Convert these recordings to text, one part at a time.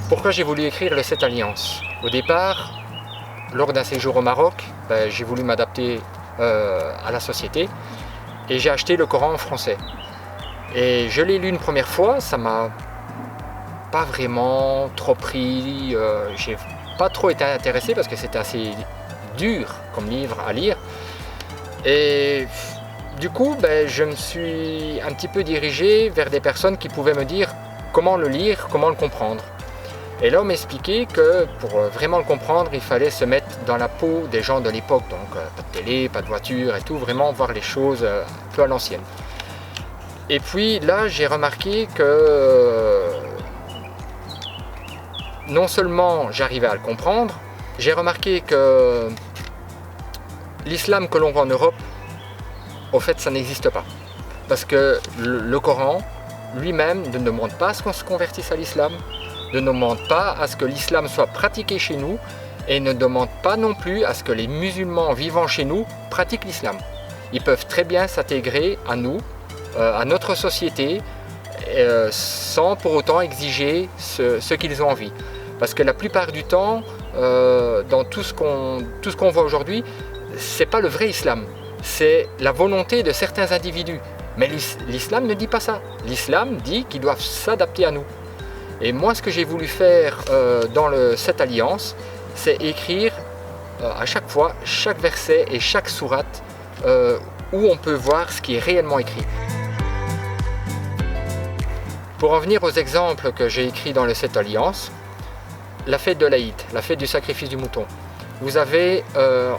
Pourquoi j'ai voulu écrire les 7 alliances? Au départ, lors d'un séjour au Maroc, j'ai voulu m'adapter à la société et j'ai acheté le Coran en français. Et je l'ai lu une première fois, ça m'a pas vraiment trop pris, j'ai pas trop été intéressé parce que c'était assez dur comme livre à lire. Et du coup, je me suis un petit peu dirigé vers des personnes qui pouvaient me dire comment le lire, comment le comprendre. Et là, on m'expliquait que pour vraiment le comprendre, il fallait se mettre dans la peau des gens de l'époque. Donc, pas de télé, pas de voiture et tout, vraiment voir les choses un peu à l'ancienne. Et puis là, j'ai remarqué que non seulement j'arrivais à le comprendre, j'ai remarqué que l'islam que l'on voit en Europe, au fait, ça n'existe pas. Parce que le Coran lui-même ne demande pas à ce qu'on se convertisse à l'islam, ne demande pas à ce que l'islam soit pratiqué chez nous et ne demande pas non plus à ce que les musulmans vivant chez nous pratiquent l'islam. Ils peuvent très bien s'intégrer à nous, à notre société, sans pour autant exiger ce qu'ils ont envie. Parce que la plupart du temps, dans tout ce qu'on voit aujourd'hui, c'est pas le vrai islam, c'est la volonté de certains individus. Mais l'islam ne dit pas ça. L'islam dit qu'ils doivent s'adapter à nous. Et moi, ce que j'ai voulu faire dans cette alliance, c'est écrire à chaque fois, chaque verset et chaque sourate où on peut voir ce qui est réellement écrit. Pour en venir aux exemples que j'ai écrits dans cette alliance, la fête de l'Aïd, la fête du sacrifice du mouton. Vous avez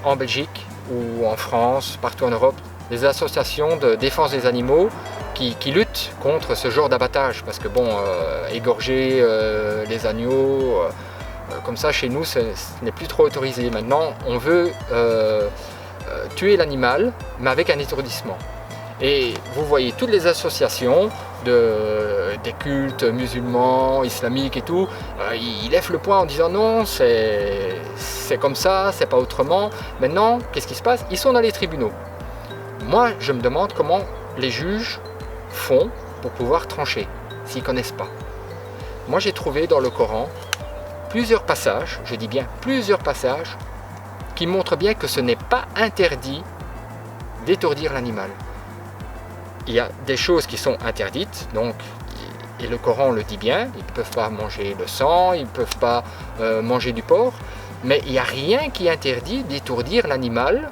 en Belgique ou en France, partout en Europe, des associations de défense des animaux qui luttent contre ce genre d'abattage, parce que égorger les agneaux, comme ça chez nous, ce n'est plus trop autorisé. Maintenant, on veut tuer l'animal, mais avec un étourdissement. Et vous voyez toutes les associations des cultes musulmans, islamiques et tout, ils lèvent le poing en disant non, c'est comme ça, c'est pas autrement. Maintenant, qu'est-ce qui se passe? Ils sont dans les tribunaux. Moi, je me demande comment les juges font pour pouvoir trancher, s'ils ne connaissent pas. Moi, j'ai trouvé dans le Coran plusieurs passages, je dis bien plusieurs passages, qui montrent bien que ce n'est pas interdit d'étourdir l'animal. Il y a des choses qui sont interdites, donc, et le Coran le dit bien, ils ne peuvent pas manger le sang, ils ne peuvent pas manger du porc, mais il n'y a rien qui interdit d'étourdir l'animal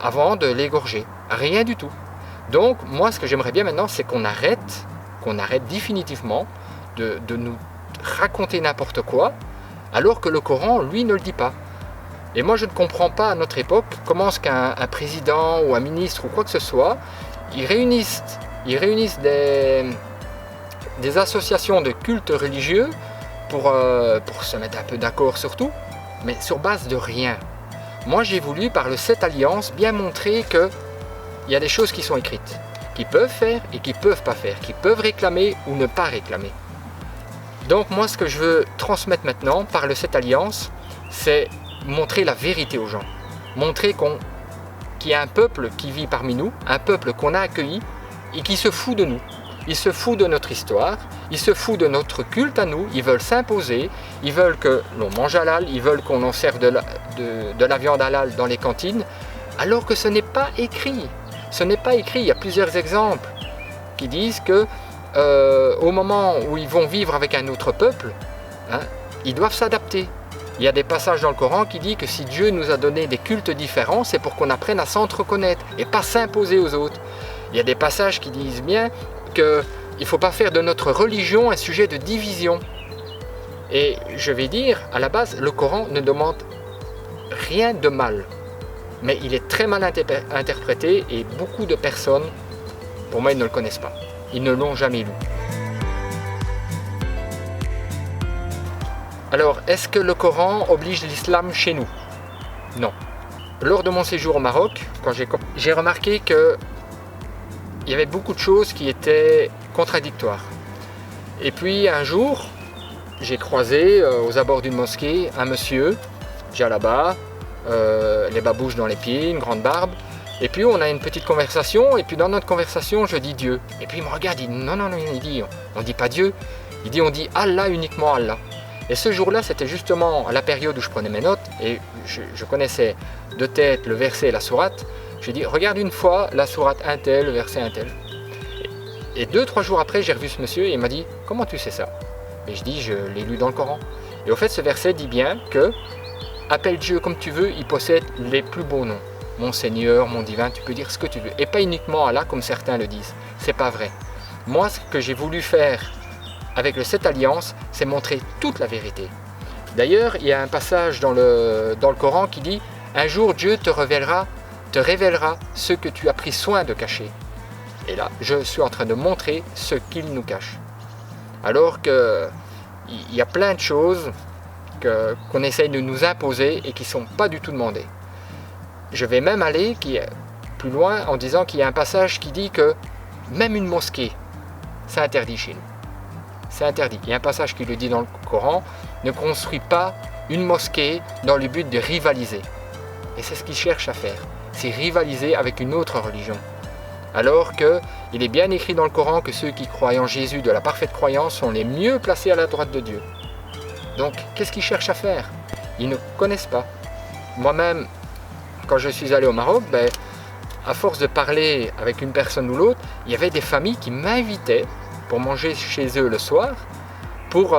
avant de l'égorger, rien du tout. Donc moi, ce que j'aimerais bien maintenant, c'est qu'on arrête définitivement de nous raconter n'importe quoi, alors que le Coran, lui, ne le dit pas. Et moi, je ne comprends pas à notre époque comment est-ce qu'un président ou un ministre ou quoi que ce soit, ils réunissent des associations de cultes religieux pour se mettre un peu d'accord sur tout, mais sur base de rien. Moi, j'ai voulu, par cette alliance, bien montrer qu'il y a des choses qui sont écrites, qui peuvent faire et qui ne peuvent pas faire, qui peuvent réclamer ou ne pas réclamer. Donc moi, ce que je veux transmettre maintenant, par cette alliance, c'est montrer la vérité aux gens. Montrer qu'il y a un peuple qui vit parmi nous, un peuple qu'on a accueilli et qui se fout de nous. Ils se foutent de notre histoire, ils se foutent de notre culte à nous, ils veulent s'imposer, ils veulent que l'on mange halal, ils veulent qu'on en serve de la viande halal dans les cantines, alors que ce n'est pas écrit. Ce n'est pas écrit, il y a plusieurs exemples qui disent que au moment où ils vont vivre avec un autre peuple, ils doivent s'adapter. Il y a des passages dans le Coran qui disent que si Dieu nous a donné des cultes différents, c'est pour qu'on apprenne à s'entreconnaître et pas s'imposer aux autres. Il y a des passages qui disent bien qu'il ne faut pas faire de notre religion un sujet de division. Et je vais dire, à la base, le Coran ne demande rien de mal. Mais il est très mal interprété et beaucoup de personnes, pour moi, ils ne le connaissent pas. Ils ne l'ont jamais lu. Alors, est-ce que le Coran oblige l'islam chez nous? Non. Lors de mon séjour au Maroc, quand j'ai remarqué qu'il y avait beaucoup de choses qui étaient contradictoires. Et puis un jour, j'ai croisé aux abords d'une mosquée un monsieur, djellaba, les babouches dans les pieds, une grande barbe. Et puis on a une petite conversation, et puis dans notre conversation, je dis Dieu. Et puis il me regarde, il dit non, il dit on dit pas Dieu, on dit Allah, uniquement Allah. Et ce jour-là, c'était justement à la période où je prenais mes notes, et je connaissais de tête le verset et la sourate. J'ai dit, regarde une fois la sourate un tel, le verset un tel. Et 2-3 jours après, j'ai revu ce monsieur et il m'a dit, comment tu sais ça? Et je dis, je l'ai lu dans le Coran. Et au fait, ce verset dit bien que, appelle Dieu comme tu veux, il possède les plus beaux noms. Mon Seigneur, mon divin, tu peux dire ce que tu veux. Et pas uniquement Allah, comme certains le disent. C'est pas vrai. Moi, ce que j'ai voulu faire avec le 7 Alliances, c'est montrer toute la vérité. D'ailleurs, il y a un passage dans le Coran qui dit « Un jour, Dieu te révélera ce que tu as pris soin de cacher. » Et là, je suis en train de montrer ce qu'il nous cache. Alors qu'il y a plein de choses qu'on essaye de nous imposer et qui ne sont pas du tout demandées. Je vais même aller plus loin en disant qu'il y a un passage qui dit que même une mosquée, c'est interdit chez nous. C'est interdit. Il y a un passage qui le dit dans le Coran, ne construis pas une mosquée dans le but de rivaliser. Et c'est ce qu'ils cherchent à faire, c'est rivaliser avec une autre religion. Alors qu'il est bien écrit dans le Coran que ceux qui croient en Jésus de la parfaite croyance sont les mieux placés à la droite de Dieu. Donc, qu'est-ce qu'ils cherchent à faire? Ils ne connaissent pas. Moi-même, quand je suis allé au Maroc, à force de parler avec une personne ou l'autre, il y avait des familles qui m'invitaient pour manger chez eux le soir, pour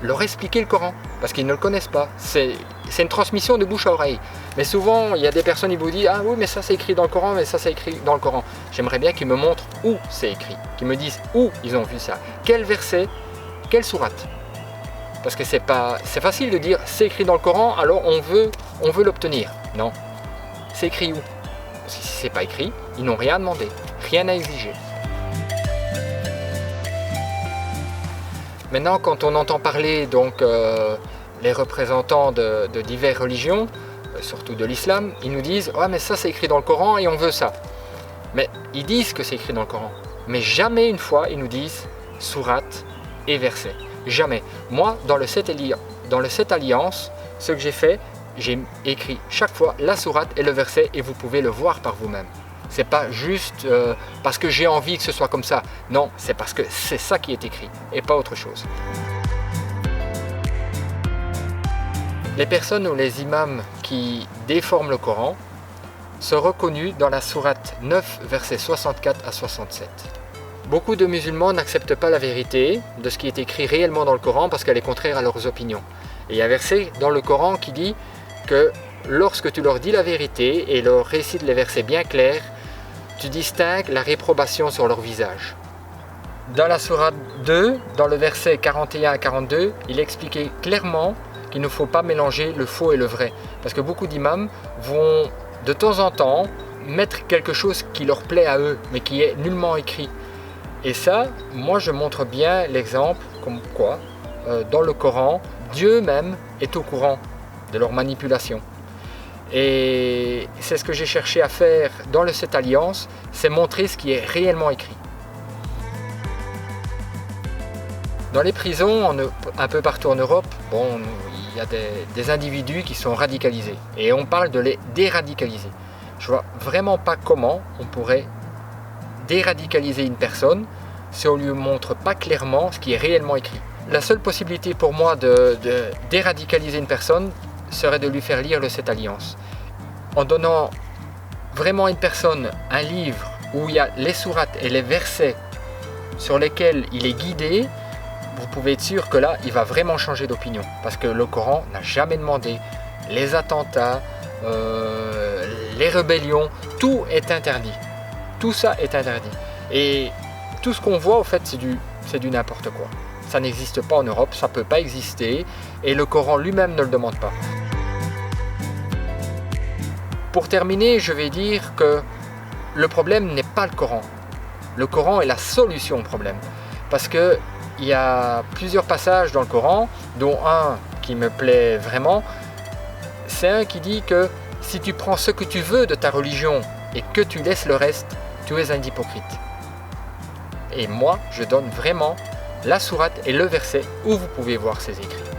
leur expliquer le Coran, parce qu'ils ne le connaissent pas. C'est une transmission de bouche à oreille. Mais souvent, il y a des personnes qui vous disent « Ah oui, mais ça c'est écrit dans le Coran, mais ça c'est écrit dans le Coran. » J'aimerais bien qu'ils me montrent où c'est écrit, qu'ils me disent où ils ont vu ça, quel verset, quelle sourate. Parce que c'est facile de dire « C'est écrit dans le Coran, alors on veut l'obtenir. » Non. C'est écrit où? Parce que si c'est pas écrit, ils n'ont rien à demander, rien à exiger. Maintenant, quand on entend parler les représentants de diverses religions, surtout de l'islam, ils nous disent « Ah, mais ça c'est écrit dans le Coran et on veut ça. » Mais ils disent que c'est écrit dans le Coran. Mais jamais une fois ils nous disent sourate et verset. Jamais. Moi, dans le 7 Alliances, ce que j'ai fait, j'ai écrit chaque fois la sourate et le verset et vous pouvez le voir par vous-même. C'est pas juste parce que j'ai envie que ce soit comme ça. Non, c'est parce que c'est ça qui est écrit et pas autre chose. Les personnes ou les imams qui déforment le Coran sont reconnus dans la sourate 9, versets 64 à 67. Beaucoup de musulmans n'acceptent pas la vérité de ce qui est écrit réellement dans le Coran parce qu'elle est contraire à leurs opinions. Et il y a un verset dans le Coran qui dit que lorsque tu leur dis la vérité et leur récites les versets bien clairs, tu distingues la réprobation sur leur visage. Dans la sourate 2, dans le verset 41 à 42, il est expliqué clairement qu'il ne faut pas mélanger le faux et le vrai. Parce que beaucoup d'imams vont de temps en temps mettre quelque chose qui leur plaît à eux, mais qui est nullement écrit. Et ça, moi je montre bien l'exemple comme quoi, dans le Coran, Dieu même est au courant de leur manipulation. Et c'est ce que j'ai cherché à faire dans le 7 Alliances, c'est montrer ce qui est réellement écrit. Dans les prisons, un peu partout en Europe, il y a des individus qui sont radicalisés. Et on parle de les déradicaliser. Je vois vraiment pas comment on pourrait déradicaliser une personne si on ne lui montre pas clairement ce qui est réellement écrit. La seule possibilité pour moi de déradicaliser une personne serait de lui faire lire le 7 Alliances. En donnant vraiment à une personne un livre où il y a les sourates et les versets sur lesquels il est guidé, vous pouvez être sûr que là, il va vraiment changer d'opinion. Parce que le Coran n'a jamais demandé les attentats, les rébellions, tout est interdit. Tout ça est interdit. Et tout ce qu'on voit, au fait, c'est du n'importe quoi. Ça n'existe pas en Europe, ça ne peut pas exister, et le Coran lui-même ne le demande pas. Pour terminer, je vais dire que le problème n'est pas le Coran. Le Coran est la solution au problème. Parce qu'il y a plusieurs passages dans le Coran, dont un qui me plaît vraiment. C'est un qui dit que si tu prends ce que tu veux de ta religion et que tu laisses le reste, tu es un hypocrite. Et moi, je donne vraiment la sourate et le verset où vous pouvez voir ces écrits.